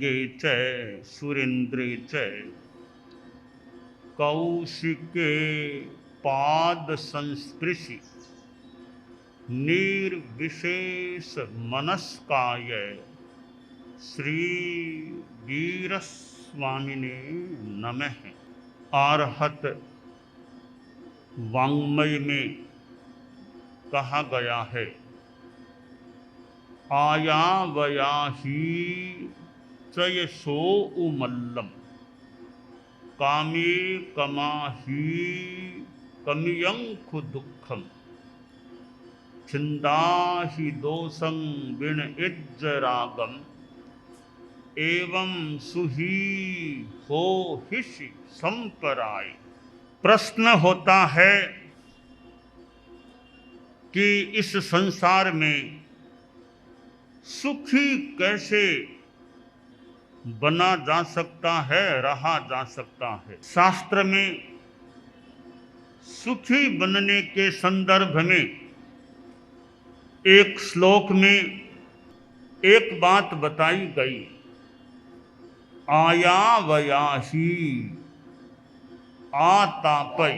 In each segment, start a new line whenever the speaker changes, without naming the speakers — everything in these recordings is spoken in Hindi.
अंगे च सुरेंद्रे च कौशिके पाद संस्पृशि निर्विशेष मनस्काय श्री वीरस्वामिने नमः। आर्हत वाङ्मय में कहा गया है, आया वया ही चयसो उमल्लम कामे कमाही कमियंखु दुखम छिंदाहि दोषं विण इज्जरागम एवं सुही हो हिषि संपराय। प्रश्न होता है कि इस संसार में सुखी कैसे बना जा सकता है, रहा जा सकता है। शास्त्र में सुखी बनने के संदर्भ में एक श्लोक में एक बात बताई गई, आया वयाही आतापय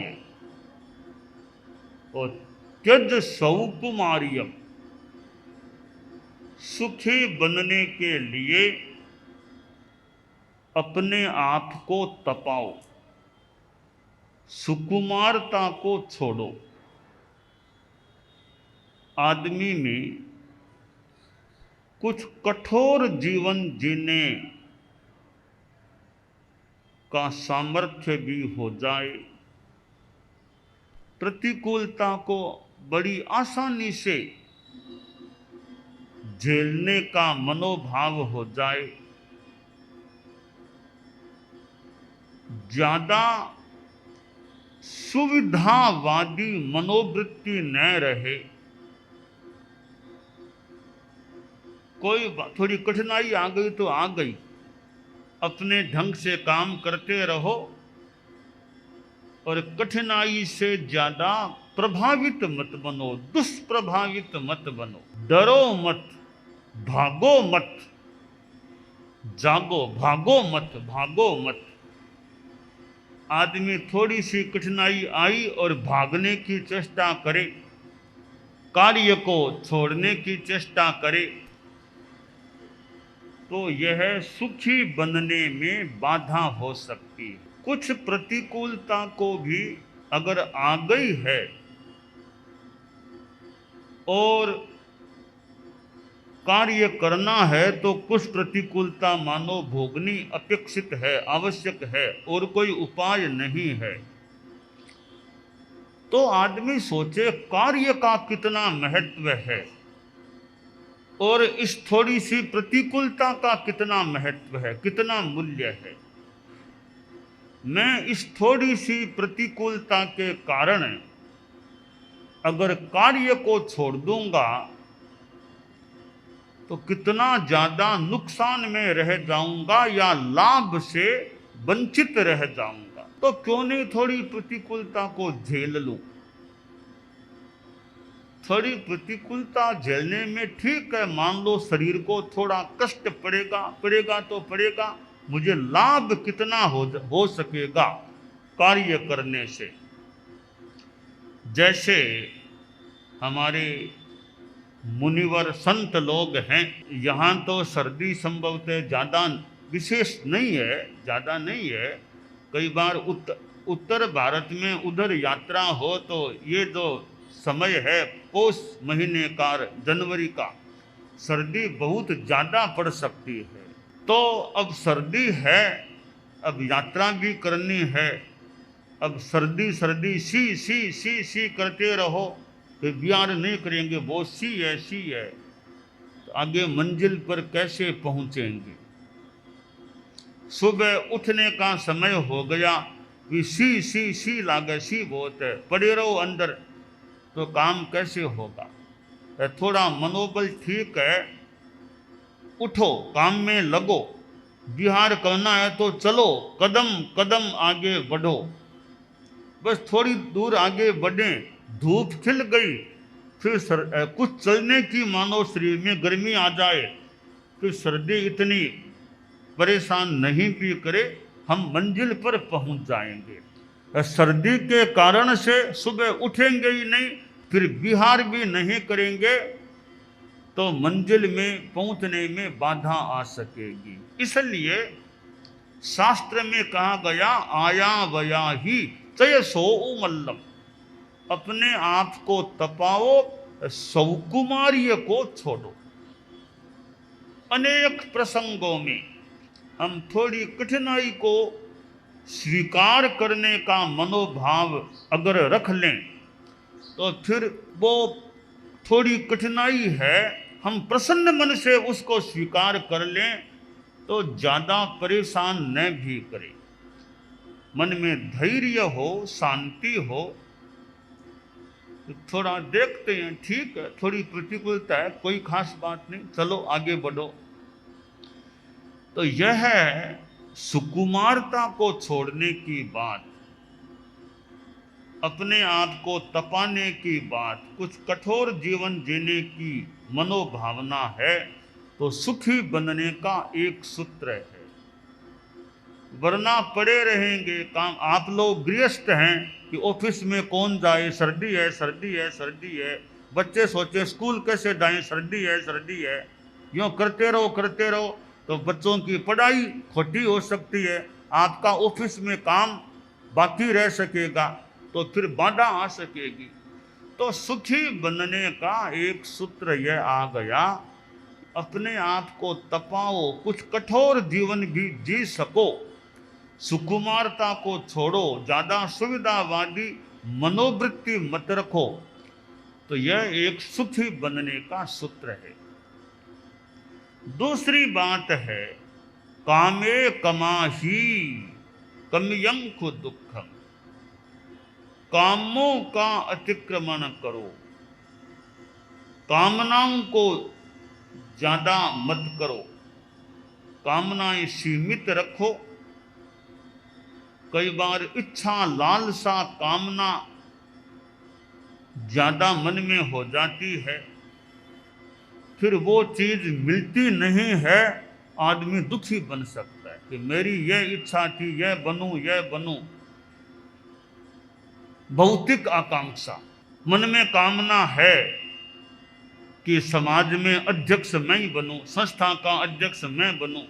और त्यज सौकुमारियम। सुखी बनने के लिए अपने आप को तपाओ, सुकुमारता को छोड़ो। आदमी में कुछ कठोर जीवन जीने का सामर्थ्य भी हो जाए, प्रतिकूलता को बड़ी आसानी से झेलने का मनोभाव हो जाए, ज्यादा सुविधावादी मनोवृत्ति न रहे, कोई थोड़ी कठिनाई आ गई तो आ गई, अपने ढंग से काम करते रहो और कठिनाई से ज्यादा प्रभावित मत बनो, दुष्प्रभावित मत बनो। डरो मत, भागो मत, जागो, भागो मत, भागो मत। आदमी थोड़ी सी कठिनाई आई और भागने की चेष्टा करे, कार्य को छोड़ने की चेष्टा करे, तो यह सुखी बनने में बाधा हो सकती है। कुछ प्रतिकूलता को भी अगर आ गई है और कार्य करना है तो कुछ प्रतिकूलता मानो भोगनी अपेक्षित है, आवश्यक है, और कोई उपाय नहीं है। तो आदमी सोचे कार्य का कितना महत्व है और इस थोड़ी सी प्रतिकूलता का कितना महत्व है, कितना मूल्य है। मैं इस थोड़ी सी प्रतिकूलता के कारण अगर कार्य को छोड़ दूंगा तो कितना ज्यादा नुकसान में रह जाऊंगा या लाभ से वंचित रह जाऊंगा। तो क्यों नहीं थोड़ी प्रतिकूलता को झेल लूं। थोड़ी प्रतिकूलता झेलने में ठीक है, मान लो शरीर को थोड़ा कष्ट पड़ेगा तो पड़ेगा, मुझे लाभ कितना हो सकेगा कार्य करने से। जैसे हमारे मुनिवर संत लोग हैं, यहाँ तो सर्दी संभवतः ज़्यादा विशेष नहीं है, ज़्यादा नहीं है। कई बार उत्तर भारत में उधर यात्रा हो तो ये जो समय है पौष महीने का, जनवरी का, सर्दी बहुत ज़्यादा पड़ सकती है। तो अब सर्दी है, अब यात्रा भी करनी है, अब सर्दी सर्दी सी सी सी सी करते रहो तो बिहार नहीं करेंगे, वो सी है तो आगे मंजिल पर कैसे पहुंचेंगे। सुबह उठने का समय हो गया, भी सी लागे, सी बहुत है, पड़े रहो अंदर तो काम कैसे होगा। थोड़ा मनोबल ठीक है, उठो, काम में लगो, बिहार करना है तो चलो, कदम कदम आगे बढ़ो। बस थोड़ी दूर आगे बढ़े, धूप खिल गई, फिर कुछ चलने की मानो शरीर में गर्मी आ जाए, फिर सर्दी इतनी परेशान नहीं भी करे, हम मंजिल पर पहुंच जाएंगे। सर्दी के कारण से सुबह उठेंगे ही नहीं, फिर विहार भी नहीं करेंगे, तो मंजिल में पहुंचने में बाधा आ सकेगी। इसलिए शास्त्र में कहा गया, आया वया ही चयसो मल्लम, अपने आप को तपाओ, सौकुमार्य को छोड़ो। अनेक प्रसंगों में हम थोड़ी कठिनाई को स्वीकार करने का मनोभाव अगर रख लें, तो फिर वो थोड़ी कठिनाई है, हम प्रसन्न मन से उसको स्वीकार कर लें तो ज़्यादा परेशान न भी करें। मन में धैर्य हो, शांति हो, तो थोड़ा देखते हैं, ठीक है, थोड़ी प्रतिकूलता है, कोई खास बात नहीं, चलो आगे बढ़ो। तो यह सुकुमारता को छोड़ने की बात, अपने आप को तपाने की बात, कुछ कठोर जीवन जीने की मनोभावना है, तो सुखी बनने का एक सूत्र है। वरना पड़े रहेंगे काम। आप लोग गृहस्थ हैं कि ऑफिस में कौन जाए, सर्दी है, सर्दी है, सर्दी है, बच्चे सोचे स्कूल कैसे जाएं, सर्दी है, सर्दी है, यूँ करते रहो, तो बच्चों की पढ़ाई खोटी हो सकती है, आपका ऑफिस में काम बाकी रह सकेगा, तो फिर बाधा आ सकेगी। तो सुखी बनने का एक सूत्र यह आ गया, अपने आप को तपाओ, कुछ कठोर जीवन भी जी सको, सुकुमारता को छोड़ो, ज़्यादा सुविधावादी मनोवृत्ति मत रखो। तो यह एक सुखी बनने का सूत्र है। दूसरी बात है, कामे कमाही कमयंकु दुखम, कामों का अतिक्रमण करो, कामनाओं को ज्यादा मत करो, कामनाएं सीमित रखो। कई बार इच्छा, लालसा, कामना ज्यादा मन में हो जाती है, फिर वो चीज मिलती नहीं है, आदमी दुखी बन सकता है कि मेरी यह इच्छा थी, यह बनूं। भौतिक आकांक्षा, मन में कामना है कि समाज में अध्यक्ष मैं ही बनूं, संस्था का अध्यक्ष मैं बनूं,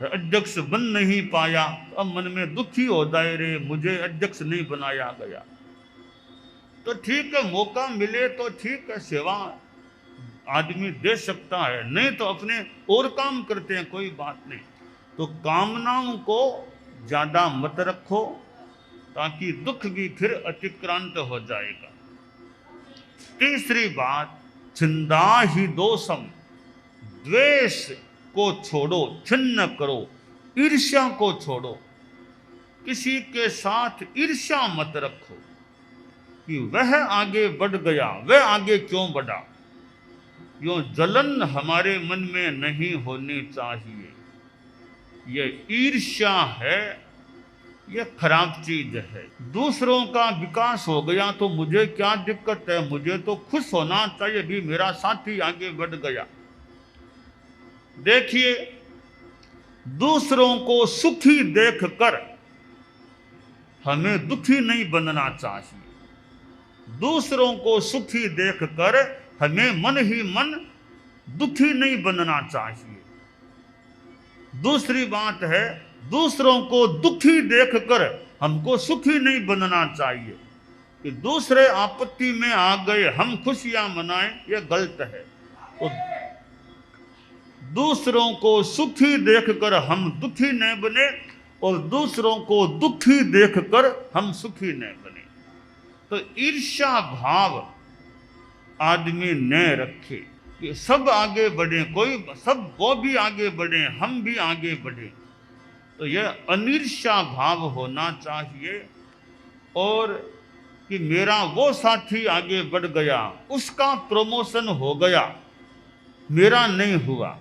अध्यक्ष बन नहीं पाया, अब मन में दुखी हो जाए, रे मुझे अध्यक्ष नहीं बनाया गया। तो ठीक है, मौका मिले तो ठीक है, सेवा आदमी दे सकता है, नहीं तो अपने और काम करते हैं, कोई बात नहीं। तो कामनाओं को ज्यादा मत रखो, ताकि दुख भी फिर अतिक्रांत हो जाएगा। तीसरी बात, छिंदा ही दोषम, द्वेष को छोड़ो, छिन्न करो, ईर्ष्या को छोड़ो। किसी के साथ ईर्ष्या मत रखो कि वह आगे बढ़ गया, वह आगे क्यों बढ़ा। यो जलन हमारे मन में नहीं होनी चाहिए। यह ईर्ष्या है, यह खराब चीज है। दूसरों का विकास हो गया तो मुझे क्या दिक्कत है, मुझे तो खुश होना चाहिए भी मेरा साथी आगे बढ़ गया। देखिए, दूसरों को सुखी देखकर हमें दुखी नहीं बनना चाहिए। दूसरों को सुखी देखकर हमें मन ही मन दुखी नहीं बनना चाहिए। दूसरी बात है, दूसरों को दुखी देखकर हमको सुखी नहीं बनना चाहिए कि दूसरे आपत्ति में आ गए हम खुशियां मनाएं, यह गलत है। तो दूसरों को सुखी देखकर हम दुखी न बने और दूसरों को दुखी देखकर हम सुखी न बने। तो ईर्ष्या भाव आदमी न रखे कि सब आगे बढ़े, कोई सब वो भी आगे बढ़े, हम भी आगे बढ़े। तो यह अनिर्ष्या भाव होना चाहिए। और कि मेरा वो साथी आगे बढ़ गया, उसका प्रमोशन हो गया, मेरा नहीं हुआ,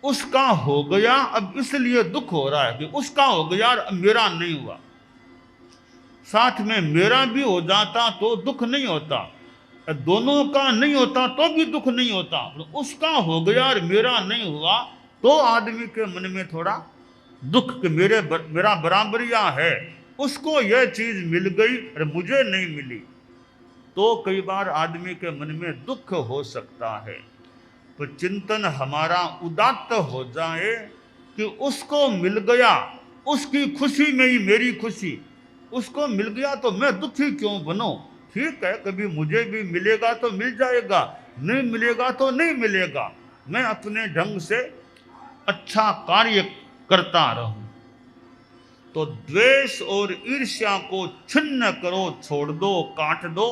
उसका हो गया, अब इसलिए दुख हो रहा है कि उसका हो गया अब मेरा नहीं हुआ। साथ में मेरा भी हो जाता तो दुख नहीं होता। दोनों का नहीं होता तो भी दुख नहीं होता, उसका हो गया और मेरा नहीं हुआ तो आदमी के मन में थोड़ा दुख कि मेरा बराबरिया है, उसको यह चीज मिल गई और मुझे नहीं मिली, तो कई बार आदमी के मन में दुख हो सकता है। तो चिंतन हमारा उदात्त हो जाए कि उसको मिल गया, उसकी खुशी में ही मेरी खुशी, उसको मिल गया तो मैं दुखी क्यों बनूं। ठीक है, कभी मुझे भी मिलेगा तो मिल जाएगा, नहीं मिलेगा तो नहीं मिलेगा, मैं अपने ढंग से अच्छा कार्य करता रहूं। तो द्वेष और ईर्ष्या को छिन्न करो, छोड़ दो, काट दो,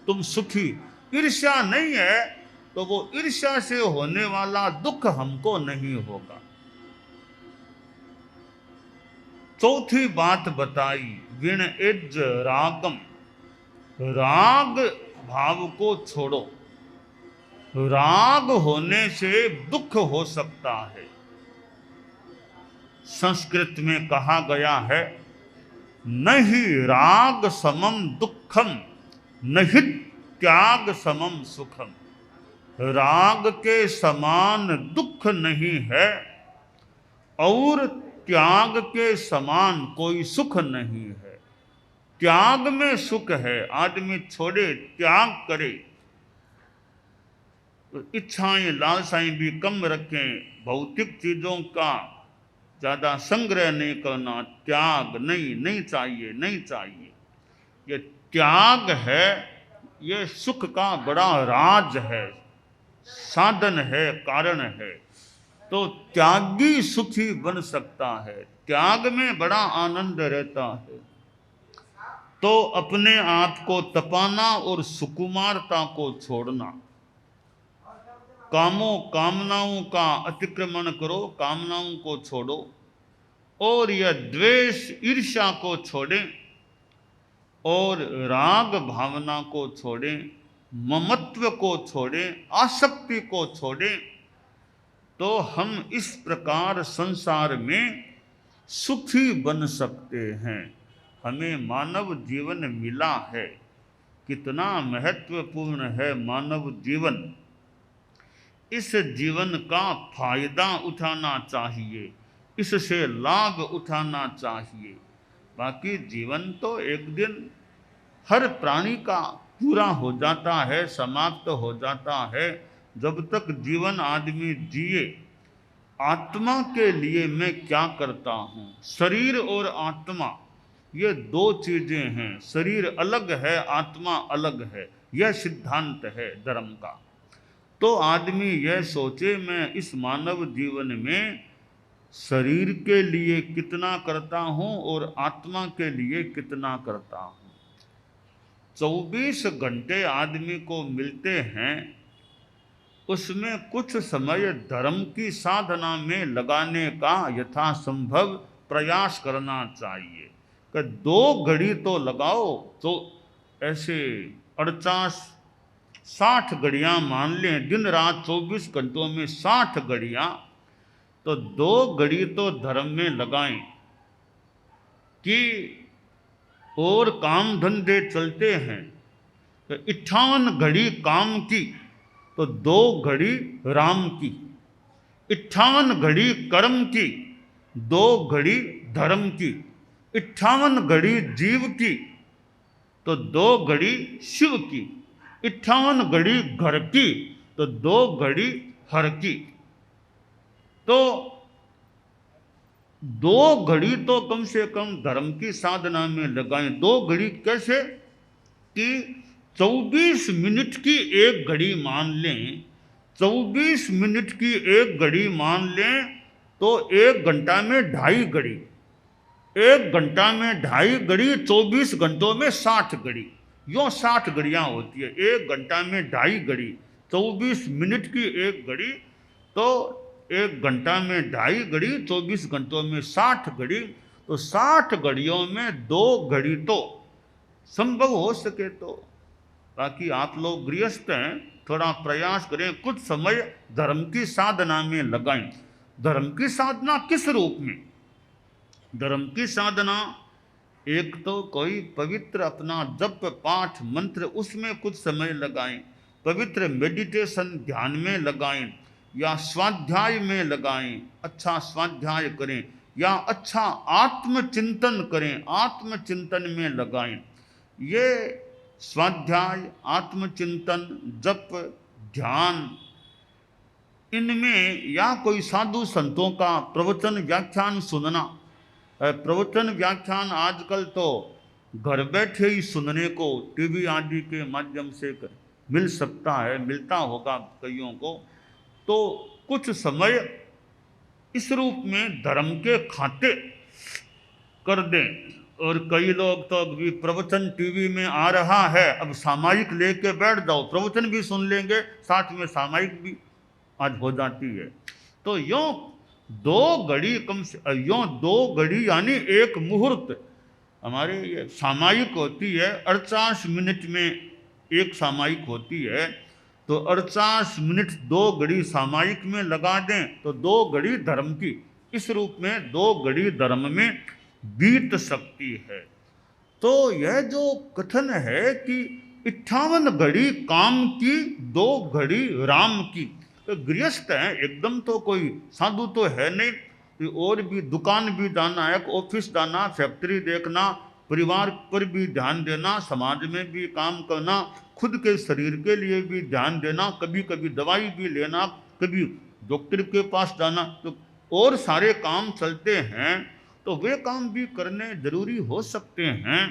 तुम सुखी। ईर्ष्या नहीं है तो वो ईर्ष्या से होने वाला दुख हमको नहीं होगा। चौथी बात बताई, विण इज रागम, राग भाव को छोड़ो। राग होने से दुख हो सकता है। संस्कृत में कहा गया है, नहीं राग समम दुखम, नहीं त्याग समम सुखम। राग के समान दुख नहीं है और त्याग के समान कोई सुख नहीं है। त्याग में सुख है, आदमी छोड़े, त्याग करे, इच्छाएं लालसाएं भी कम रखें, भौतिक चीजों का ज्यादा संग्रह नहीं करना, त्याग नहीं चाहिए, नहीं चाहिए। ये त्याग है, ये सुख का बड़ा राज है, साधन है, कारण है। तो त्यागी सुखी बन सकता है, त्याग में बड़ा आनंद रहता है। तो अपने आप को तपाना और सुकुमारता को छोड़ना, कामों कामनाओं का अतिक्रमण करो, कामनाओं को छोड़ो, और यह द्वेष ईर्ष्या को छोड़ें और राग भावना को छोड़ें, ममत्व को छोड़ें, आसक्ति को छोड़ें, तो हम इस प्रकार संसार में सुखी बन सकते हैं। हमें मानव जीवन मिला है, कितना महत्वपूर्ण है मानव जीवन। इस जीवन का फायदा उठाना चाहिए, इससे लाभ उठाना चाहिए। बाकी जीवन तो एक दिन हर प्राणी का पूरा हो जाता है, समाप्त हो जाता है। जब तक जीवन आदमी जिए, आत्मा के लिए मैं क्या करता हूँ। शरीर और आत्मा ये दो चीजें हैं, शरीर अलग है, आत्मा अलग है, यह सिद्धांत है धर्म का। तो आदमी यह सोचे, मैं इस मानव जीवन में शरीर के लिए कितना करता हूँ और आत्मा के लिए कितना करता हूँ। 24 घंटे आदमी को मिलते हैं, उसमें कुछ समय धर्म की साधना में लगाने का यथासंभव प्रयास करना चाहिए। कि 2 घड़ी तो लगाओ, तो ऐसे 48-60 घड़ियां मान लें, दिन रात 24 घंटों में 60 घड़ियां, तो 2 घड़ी तो धर्म में लगाएं कि और काम धंधे चलते हैं तो 58 घड़ी काम की तो 2 घड़ी राम की, 58 घड़ी कर्म की, 2 घड़ी धर्म की, 58 घड़ी जीव की तो 2 घड़ी शिव की, 58 घड़ी घर की तो 2 घड़ी हर की। तो 2 घड़ी तो कम से कम धर्म की साधना में लगाएं। 2 घड़ी कैसे कि 24 मिनट की एक घड़ी मान लें, 24 मिनट की एक घड़ी मान लें तो 1 घंटा में 2.5 घड़ी, 1 घंटा में 2.5 घड़ी, 24 घंटों में 60 घड़ी, यो 60 घड़ियां होती है। 1 घंटा में 2.5 घड़ी, 24 मिनट की एक घड़ी, तो 1 घंटा में 2.5 घड़ी, 24 घंटों में 60 घड़ी, तो 60 घड़ियों में 2 घड़ी तो संभव हो सके तो। बाकी आप लोग गृहस्थ हैं, थोड़ा प्रयास करें, कुछ समय धर्म की साधना में लगाएं। धर्म की साधना किस रूप में? धर्म की साधना एक तो कोई पवित्र अपना जप पाठ मंत्र उसमें कुछ समय लगाएं, पवित्र मेडिटेशन ध्यान में लगाएं, या स्वाध्याय में लगाएं, अच्छा स्वाध्याय करें, या अच्छा आत्मचिंतन करें, आत्मचिंतन में लगाएं। ये स्वाध्याय, आत्मचिंतन, जप, ध्यान, इनमें या कोई साधु संतों का प्रवचन व्याख्यान सुनना। प्रवचन व्याख्यान आजकल तो घर बैठे ही सुनने को टीवी आदि के माध्यम से मिल सकता है, मिलता होगा कईयों को। तो कुछ समय इस रूप में धर्म के खाते कर दें। और कई लोग तो अभी प्रवचन टीवी में आ रहा है, अब सामायिक लेके बैठ जाओ, प्रवचन भी सुन लेंगे, साथ में सामायिक भी आज हो जाती है। तो यूं 2 घड़ी कम से यूं 2 घड़ी यानी एक मुहूर्त हमारे ये सामायिक होती है, 48 मिनट में एक सामायिक होती है। तो 48 मिनट 2 घड़ी सामायिक में लगा दें तो 2 घड़ी धर्म की, इस रूप में 2 घड़ी धर्म में बीत सकती है। तो यह जो कथन है कि 58 घड़ी काम की 2 घड़ी राम की, तो गृहस्थ है, एकदम तो कोई साधु तो है नहीं, तो और भी दुकान भी जाना है, ऑफिस जाना, फैक्ट्री देखना, परिवार पर भी ध्यान देना, समाज में भी काम करना, खुद के शरीर के लिए भी ध्यान देना, कभी कभी दवाई भी लेना, कभी डॉक्टर के पास जाना, तो और सारे काम चलते हैं। तो वे काम भी करने जरूरी हो सकते हैं।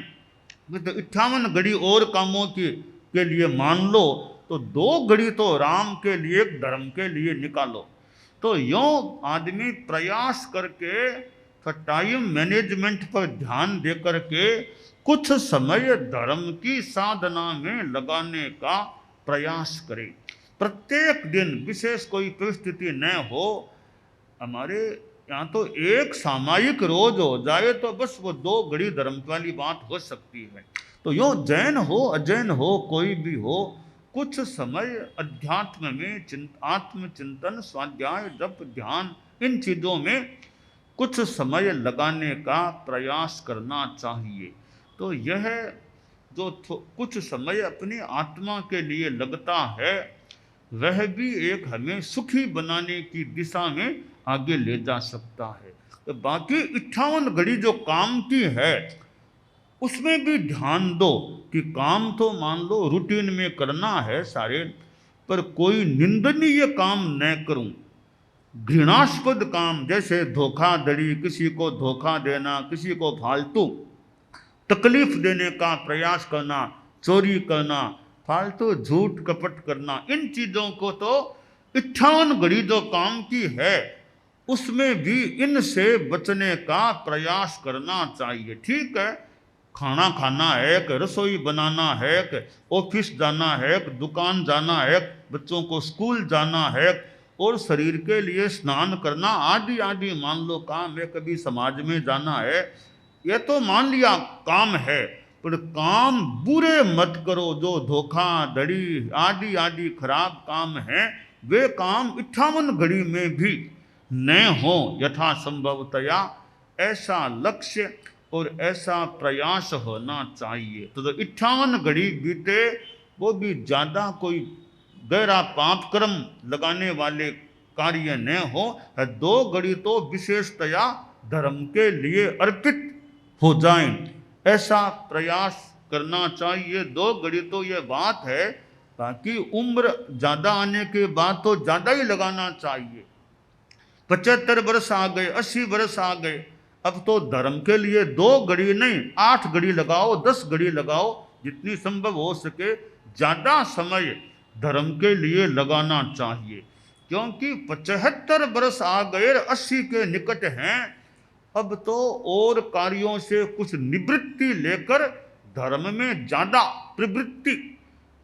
तो 58 घड़ी और कामों के लिए मान लो, तो 2 घड़ी तो राम के लिए, धर्म के लिए निकालो। तो यूं आदमी प्रयास करके टाइम मैनेजमेंट पर ध्यान दे करके कुछ समय धर्म की साधना में लगाने का प्रयास करे। प्रत्येक दिन विशेष कोई परिस्थिति न हो, हमारे यहाँ तो एक सामायिक रोज हो जाए तो बस वो 2 घड़ी धर्म वाली बात हो सकती है। तो यूँ जैन हो अजैन हो कोई भी हो, कुछ समय अध्यात्म में आत्मचिंतन, स्वाध्याय, जप, ध्यान, इन चीज़ों में कुछ समय लगाने का प्रयास करना चाहिए। तो यह जो कुछ समय अपनी आत्मा के लिए लगता है, वह भी एक हमें सुखी बनाने की दिशा में आगे ले जा सकता है। तो बाकी 58 घड़ी जो काम की है, उसमें भी ध्यान दो कि काम तो मान लो रूटीन में करना है सारे, पर कोई निंदनीय काम न करूं, घृणास्पद काम जैसे धोखाधड़ी, किसी को धोखा देना, किसी को फालतू तकलीफ देने का प्रयास करना, चोरी करना, फालतू झूठ कपट करना, इन चीज़ों को तो 58 घड़ी जो काम की है उसमें भी इनसे बचने का प्रयास करना चाहिए। ठीक है, खाना खाना है, कि रसोई बनाना है, कि ऑफिस जाना है, कि दुकान जाना है, बच्चों को स्कूल जाना है, और शरीर के लिए स्नान करना आदि आदि मान लो काम है, कभी समाज में जाना है, यह तो मान लिया काम है। पर काम बुरे मत करो, जो धोखाधड़ी आदि आदि खराब काम है, वे काम 58 घड़ी में भी न हो यथासंभवतया, ऐसा लक्ष्य और ऐसा प्रयास होना चाहिए। तो 58 घड़ी बीते, वो भी ज़्यादा कोई गहरा पाप कर्म लगाने वाले कार्य न हो, 2 घड़ी तो विशेषतया धर्म के लिए अर्पित हो जाएं, ऐसा प्रयास करना चाहिए। 2 घड़ी तो यह बात है, बाकी उम्र ज़्यादा आने के बाद तो ज़्यादा ही लगाना चाहिए। 75 वर्ष आ गए, 80 वर्ष आ गए, अब तो धर्म के लिए 2 घड़ी नहीं, 8 घड़ी लगाओ, 10 घड़ी लगाओ, जितनी संभव हो सके ज़्यादा समय धर्म के लिए लगाना चाहिए। क्योंकि 75 वर्ष आ गए, 80 के निकट हैं, अब तो और कार्यों से कुछ निवृत्ति लेकर धर्म में ज़्यादा प्रवृत्ति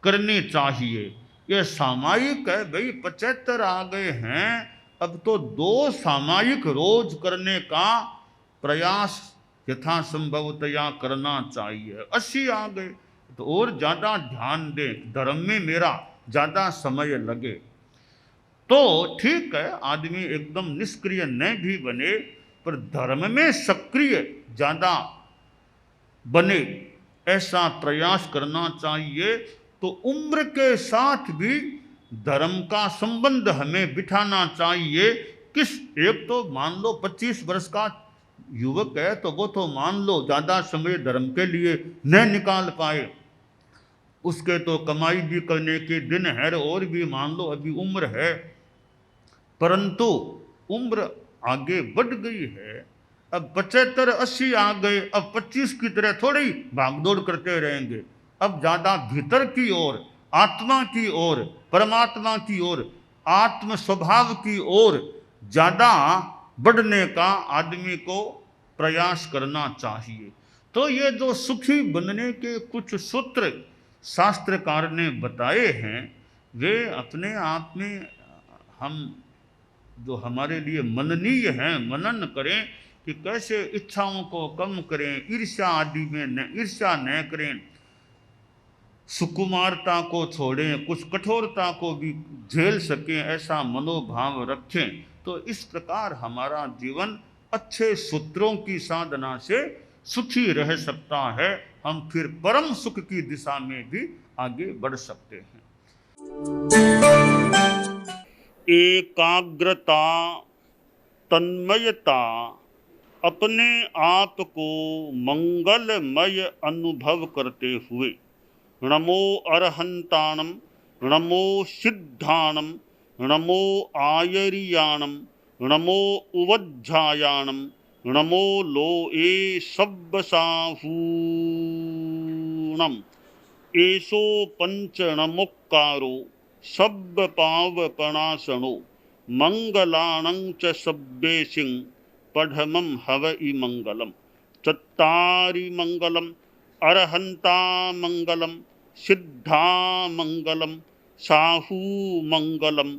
करनी चाहिए। यह सामायिक है भाई, 75 आ गए हैं, अब तो 2 सामायिक रोज करने का प्रयास यथासंभवतया करना चाहिए। 80 आ गए तो और ज़्यादा ध्यान दें, धर्म में मेरा ज़्यादा समय लगे। तो ठीक है, आदमी एकदम निष्क्रिय न भी बने, पर धर्म में सक्रिय ज़्यादा बने, ऐसा प्रयास करना चाहिए। तो उम्र के साथ भी धर्म का संबंध हमें बिठाना चाहिए। किस, एक तो मान लो 25 वर्ष का युवक है तो वो तो मान लो ज़्यादा समय धर्म के लिए न निकाल पाए, उसके तो कमाई भी करने के दिन है और भी मान लो अभी उम्र है, परंतु उम्र आगे बढ़ गई है। अब 75-80 आ गए, अब 25 की तरह थोड़ी भागदौड़ करते रहेंगे। अब ज्यादा भीतर की ओर, आत्मा की ओर, परमात्मा की ओर, आत्म स्वभाव की ओर ज्यादा बढ़ने का आदमी को प्रयास करना चाहिए। तो ये जो सुखी बनने के कुछ सूत्र शास्त्रकार ने बताए हैं, वे अपने आप में हम जो हमारे लिए मननीय हैं, मनन करें कि कैसे इच्छाओं को कम करें, ईर्ष्या आदि में न ईर्ष्या न करें, सुकुमारता को छोड़ें, कुछ कठोरता को भी झेल सकें, ऐसा मनोभाव रखें। तो इस प्रकार हमारा जीवन अच्छे सूत्रों की साधना से सुखी रह सकता है। हम फिर परम सुख की दिशा में भी आगे बढ़ सकते हैं। एकाग्रता, तन्मयता, अपने आप को मंगलमय अनुभव करते हुए, नमो अरहंताणम, नमो सिद्धाणम, नमो आयरियाणम, नमो उवज्झायाणम, नमो लोए सब्बसाहूणम, एसो पंचणमुक्कारो सब्ब पावपणासनो, मंगलाणं च सब्बेसिं पढ़मं हवइ मंगलम। चत्तारि मंगलम, अरहंता मंगलम, सिद्धा मंगलम, साहू मंगलम,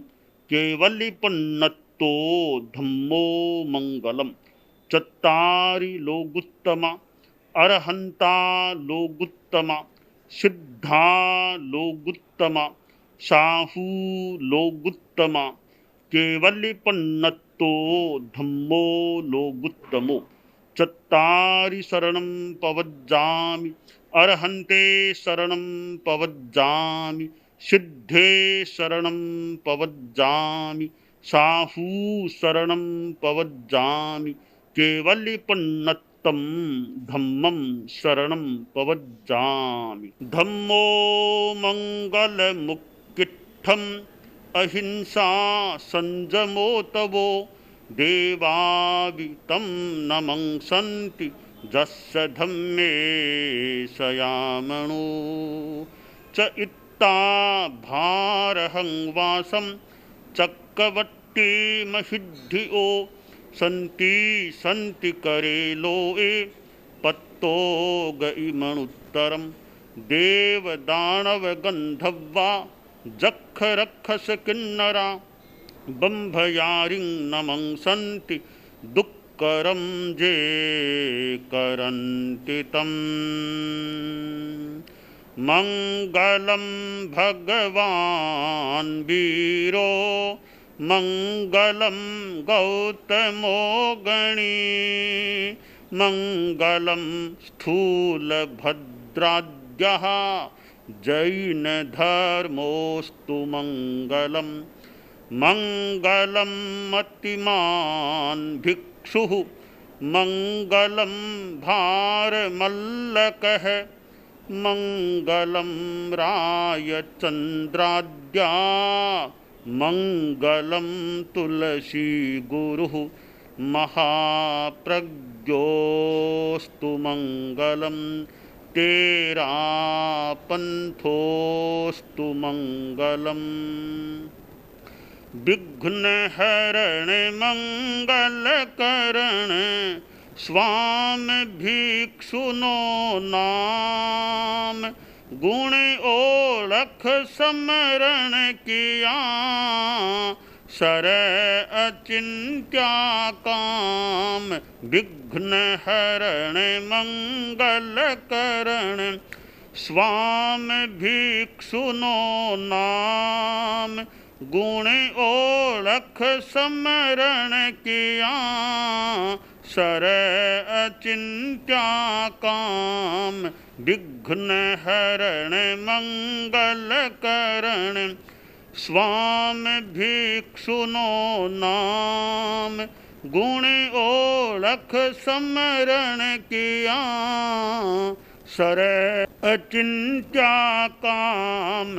केवलिपन्नतो धम्मो मंगलम। चत्तारि लोगुत्तमा, अरहंता लोगुत्तमा, सिद्धा लोगुत्तमा, साहू लोगुत्तमा, केवलिपन्नतो धम्मो लोगुत्तमो। चत्तारि शरणं पवज्जामि, अरहन्ते शरणं पवज्जामि, सिद्धे शरणं पवज्जामि, साहू शरणं पवज्जामि, केवलिपन्नतं धम्मं शरणं पवज्जामि। धम्मो मंगलमुक्किट्ठम्, अहिंसा संजमो तवो, देवावितं नमंसन्ति जस्य धम्मे सयामणो। च इत्ता भारहं वासं चक्रवट्टी महिद्धियो, सन्ति सन्ति करे लोए पत्तो गइमणुत्तरम्। देवदानव गन्धर्वा जक्ष रक्षस किन्नरा, बंभयारिं नमंसन्ति दुक्करं जे करन्ति तम्। मंगलं भगवान् वीरो, मंगलं गौतमो गणी, मंगलं स्थूलभद्राद्यः जैन धर्मोस्तु मंगलम। मंगलम मतिमान भिक्षुः, मंगलम भारमल्लकः, मंगलम रायचंद्राद्या, मंगलम तुलसी गुरुः, महाप्रज्ञोस्तु मंगलम। तेरा पंथोस्तु मंगलम। विघ्न हरण मंगल करण, स्वामी भिक्षुनो नाम। गुण ओळख समरण किया, सर अचिंत्या काम। विघ्न हरण मंगल करण, स्वामी भिक्षुनो नाम। गुण ओळख समरण किया, सर अचिंत्या काम, विघ्न हरण मंगल करण, स्वामी भिक्षुनो नाम, गुण ओळख समरण किया, सर अचिंत्या काम,